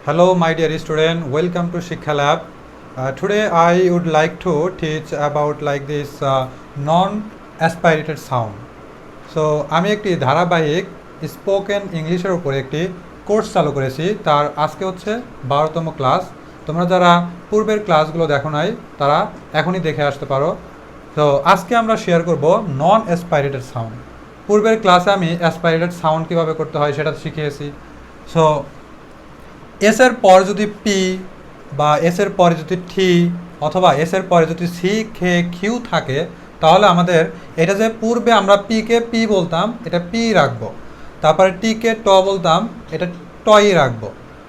Hello, my dear student. Welcome to Shiksha Lab. Today, I would like to teach about like this non-aspirated sound. So, আমি একটি ধারাবাহিক spoken ইংলিশের উপরে একটি course চালু করেছি। তার আজকে হচ্ছে 12তম ক্লাস। তোমরা যারা পূর্বের ক্লাসগুলো দেখো নাই তারা এখনই দেখে আসতে পারো। তো আজকে আমরা শেয়ার করব নন অ্যাসপাইরেটেড সাউন্ড। পূর্বের ক্লাসে আমি অ্যাসপাইরেটেড সাউন্ড কীভাবে করতে হয় সেটা শিখিয়েছি। সো এস এর পর যদি পি বা এস এর পরে যদি টি অথবা এস এর পরে যদি সি খে কিউ থাকে তাহলে আমাদের এটা যে পূর্বে আমরা পিকে পি বলতাম এটা পি রাখবো, তারপরে টিকে ট বলতাম এটা টই রাখবো,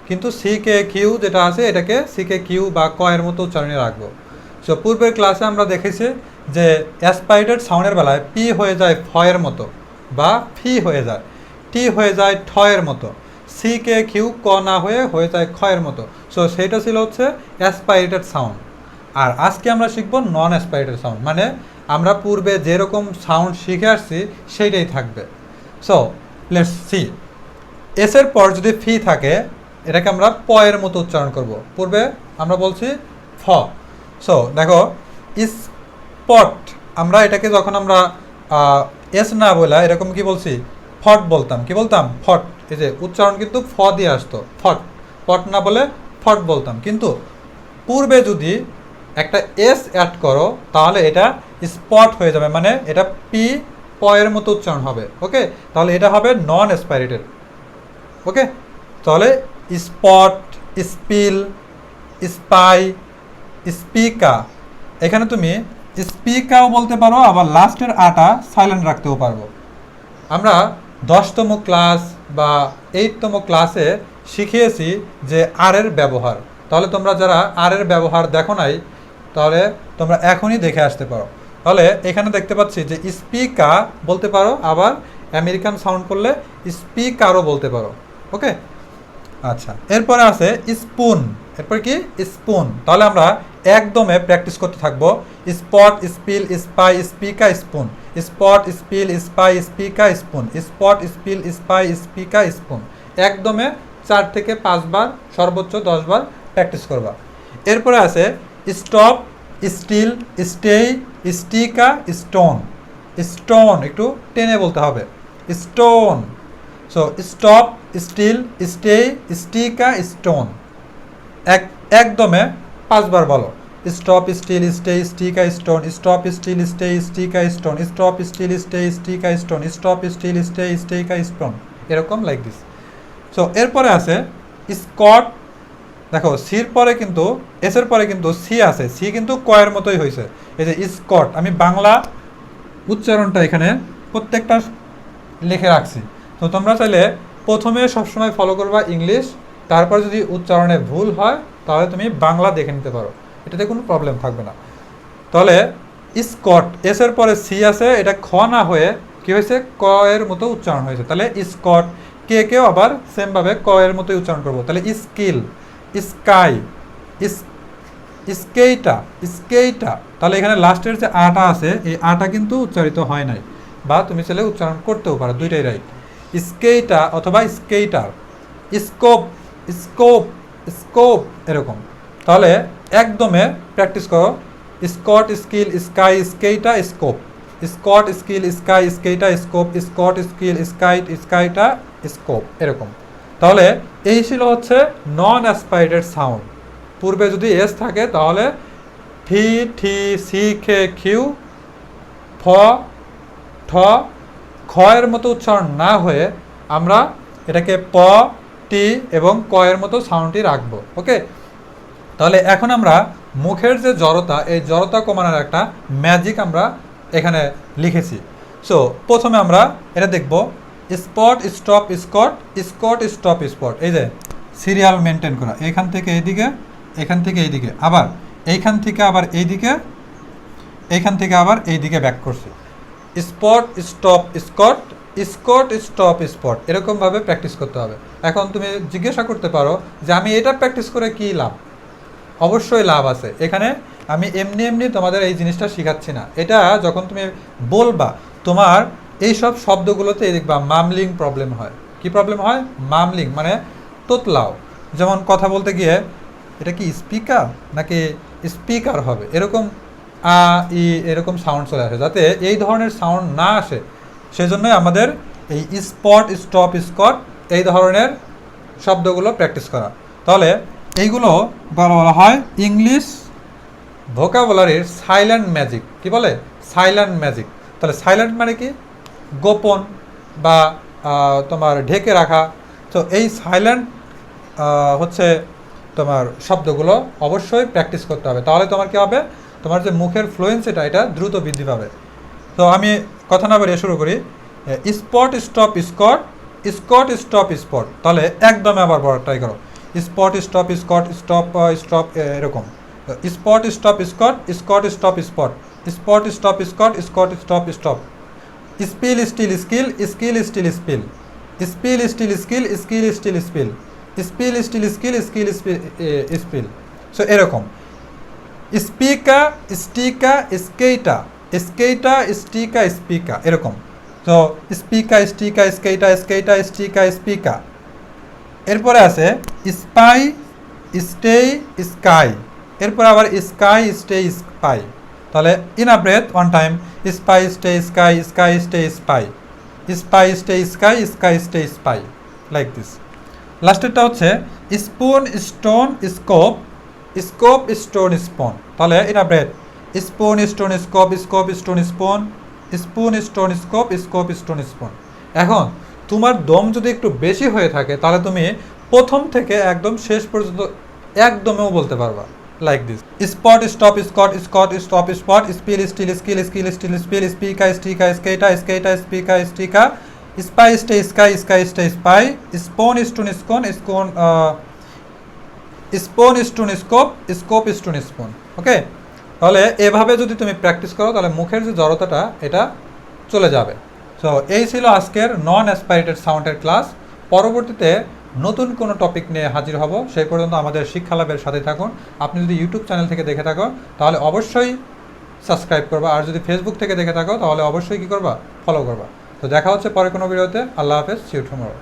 কিন্তু সি কে কিউ যেটা আছে এটাকে সি কে কিউ বা ক এর মতো উচ্চারণে রাখবো। সো পূর্বের ক্লাসে আমরা দেখেছি যে অ্যাসপাইরেটেড সাউন্ডের বেলায় পি হয়ে যায় ফ এর মতো বা ফি হয়ে যায়, টি হয়ে যায় ঠ এর মতো, সি কে কিউ ক না হয়ে যায় খ এর মতো। সো সেইটা ছিল হচ্ছে অ্যাসপাইরেটেড সাউন্ড। আর আজকে আমরা শিখব নন অ্যাসপাইরেটেড সাউন্ড, মানে আমরা পূর্বে যেরকম সাউন্ড শিখে আসছি সেইটাই থাকবে। সো লেটস সি, এস এর পর যদি ফি থাকে এটাকে আমরা প এর মতো উচ্চারণ করব। পূর্বে আমরা বলছি ফ। সো দেখো স্পট, আমরা এটাকে যখন আমরা এস না বলা এরকম কি বলছি ফট বলতাম, কি বলতাম ফট। এই যে উচ্চারণ কিন্তু ফ দিয়ে আসতো, ফট, পট না বলে ফট বলতাম। কিন্তু পূর্বে যদি একটা এস অ্যাড করো তাহলে এটা স্পট হয়ে যাবে, মানে এটা পি প এর মতো উচ্চারণ হবে। ওকে, তাহলে এটা হবে নন অ্যাসপাইরেটেড। ওকে, তাহলে স্পট, স্পিল, স্পাই, স্পিকা, এখানে তুমি স্পিকাও বলতে পারো, আবার লাস্টের আটা সাইলেন্ট রাখতেও পারবো। আমরা 10তম ক্লাস বা 8তম ক্লাসে শিখিয়েছি যে আর এর ব্যবহার। তাহলে তোমরা যারা আর এর ব্যবহার দেখো নাই তাহলে তোমরা এখনই দেখে আসতে পারো। তাহলে এখানে দেখতে পাচ্ছি যে স্পিকা বলতে পারো, আবার আমেরিকান সাউন্ড করলে স্পিকারও বলতে পারো। ওকে, আচ্ছা, এরপরে আছে স্পুন। এরপর কি স্পুন। তাহলে আমরা একদমে প্র্যাকটিস করতে থাকবো। Spot, spill, spy, speaker, spoon. Spot, spill, spy, speaker, spoon. Spot, spill, spy, speaker, spoon. একদমে 4 থেকে 5 বার, সর্বোচ্চ 10 বার প্র্যাকটিস করবা। এরপরে আছে stop, still, stay, sticker, stone. Stone একটু টেনে বলতে হবে, stone. So stop, still, stay, sticker, stone. একদমে 5 বার বলো। Stop, still, stay, sticker, stone. Stop, still, stay, sticker, stone. Stop, still, stay, sticker, stone. Stop, still, stay, sticker, stone. এরকম like this. So এরপরে আছে স্কট। দেখো সির পরে কিন্তু S এর পরে কিন্তু সি আছে, সি কিন্তু কয়ের মতোই হয়েছে। এই যে স্কট, আমি বাংলা উচ্চারণটা এখানে প্রত্যেকটা লিখে রাখছি। তো তোমরা চাইলে প্রথমে সবসময় ফলো করবা ইংলিশ, তারপর যদি উচ্চারণে ভুল হয় তাহলে তুমি বাংলা দেখে নিতে পারো, এটাতে কোনো প্রবলেম থাকবে না। তাহলে স্কট, এস এর পরে সি আছে, এটা খ না হয়ে কি হয়েছে ক এর মতো উচ্চারণ হয়েছে। তাহলে স্কট। কে কেও আবার সেমভাবে ক এর মতোই উচ্চারণ করবো। তাহলে স্কিল, স্কাই, স্কেইটা, স্কেইটা। তাহলে এখানে লাস্টের যে আটা আছে এই আটা কিন্তু উচ্চারিত হয় নাই, বা তুমি চাইলে উচ্চারণ করতেও পারো, দুইটাই রাইট। স্কেইটা অথবা স্কেইটার। স্কোপ, স্কোপ, স্কোপ, এরকম। তাহলে একদমে প্র্যাকটিস করো। Scot, skill, sky, skater, scope. Scot, skill, sky, skater, scope. Scot, skill, skate, skater, scope, এরকম। তাহলে এই ছিল হচ্ছে নন অ্যাসপাইরেটেড সাউন্ড। পূর্বে যদি এস থাকে তাহলে ফি, ঠি, সি, খে, কিউ, ফ, ঠ, খ এর মতো উচ্চারণ না হয়ে আমরা এটাকে প, টি এবং ক এর মতো সাউন্ডটি রাখবো। ওকে, তাহলে এখন আমরা মুখের যে জড়তা, এই জড়তা কমানোর একটা ম্যাজিক আমরা এখানে লিখেছি। সো প্রথমে আমরা এটা দেখব spot, stop, scot, scot, stop, spot. এই যে সিরিয়াল মেনটেন করা, এখান থেকে এইদিকে, এখান থেকে এইদিকে, আবার এইখান থেকে আবার এইদিকে, এইখান থেকে আবার এইদিকে ব্যাক করছি। Spot, stop, scot, scot, stop, spot, এরকমভাবে প্র্যাকটিস করতে হবে। এখন তুমি জিজ্ঞাসা করতে পারো যে আমি এটা প্র্যাকটিস করে কী লাভ? অবশ্যই লাভ আছে। এখানে আমি এমনি এমনি তোমাদের এই জিনিসটা শেখাচ্ছি না, এটা যখন তুমি বলবা তোমার এই সব শব্দগুলোতে দেখবা মামলিং প্রবলেম হয়। কি প্রবলেম হয়? মামলিং মানে তোতলাও। যেমন কথা বলতে গিয়ে এটা কি স্পিকার নাকি স্পিকার হবে, এরকম আ ই এরকম সাউন্ড চলে আসে। যাতে এই ধরনের সাউন্ড না আসে সেজন্যই আমাদের এই স্পট, স্টপ, স্কট এই ধরনের শব্দগুলো প্র্যাকটিস করা। তাহলে এইগুলো বলা হয় ইংলিশ ভোকাবুলারির সাইলেন্ট ম্যাজিক। কি বলে? Silent magic. তাহলে সাইলেন্ট মানে কি? গোপন বা তোমার ঢেকে রাখা। তো এই সাইলেন্ট হচ্ছে তোমার শব্দগুলো অবশ্যই প্র্যাকটিস করতে হবে, তাহলে তোমার কী হবে, তোমার যে মুখের ফ্লুয়েন্সিটা এটা দ্রুত বৃদ্ধি পাবে। তো আমি কথা না বাড়িয়ে শুরু করি। Spot, stop, scot, scot, stop, spot. তাহলে একদমে আবার বড় ট্রাই করো। Spot, stop, scot, stop, stop, এরকম। Spot, stop, scot, scot, stop, spot, spot, stop, scot, scot, stop, stop. Spill, still, skill, skill, still, spill, spill, still, skill, skill, still, spill, spill, still, skill, skill, spill. So এরকম। Speaker, sticker, skater, skater, sticker, speaker, এরকম। তো speaker, sticker, skater, skater, sticker, speaker. এরপরে আছে spy, stay, sky. এরপরে আবার sky, stay, spy. তাহলে in a breath one time, spy, stay, sky, sky, stay, spy, spy, stay, sky, sky, stay, spy, like this. লাস্টেরটা হচ্ছে spoon, stone, scope, scope, stone, spoon. তাহলে in a breath, spoon, stone, scope, scope, stone, spoon, spoon, stone, scope, scope, stone, spoon. এখন তোমার দম যদি একটু বেশি হয়ে থাকে তাহলে তুমি প্রথম থেকে একদম শেষ পর্যন্ত একদমেও বলতে পারবা, like this. Spot, stop, scot, scot, stop, spot, spill, still, skill, skill, still, spill, speaker, sticker, skater, skater, speaker, sticker, spy, stay, sky, sky, stay, spy, spoon, stone, scone, scone, spoon, stone, scope, scope, stone, spoon. Okay, তাহলে এভাবে যদি তুমি practice করো তাহলে মুখের যে জড়তাটা এটা চলে যাবে। সো এই ছিল আজকের নন অ্যাসপাইরেটেড সাউন্ডের ক্লাস। পরবর্তীতে নতুন কোনো টপিক নিয়ে হাজির হব, সেই পর্যন্ত আমাদের শিক্ষা ল্যাবের সাথে থাকুন। আপনি যদি ইউটিউব চ্যানেল থেকে দেখে থাকো তাহলে অবশ্যই সাবস্ক্রাইব করবা, আর যদি ফেসবুক থেকে দেখে থাকো তাহলে অবশ্যই কী করবা, ফলো করবা। তো দেখা হচ্ছে পরে কোনো ভিডিওতে। আল্লাহ হাফেজ, সি ইউ টুমরো।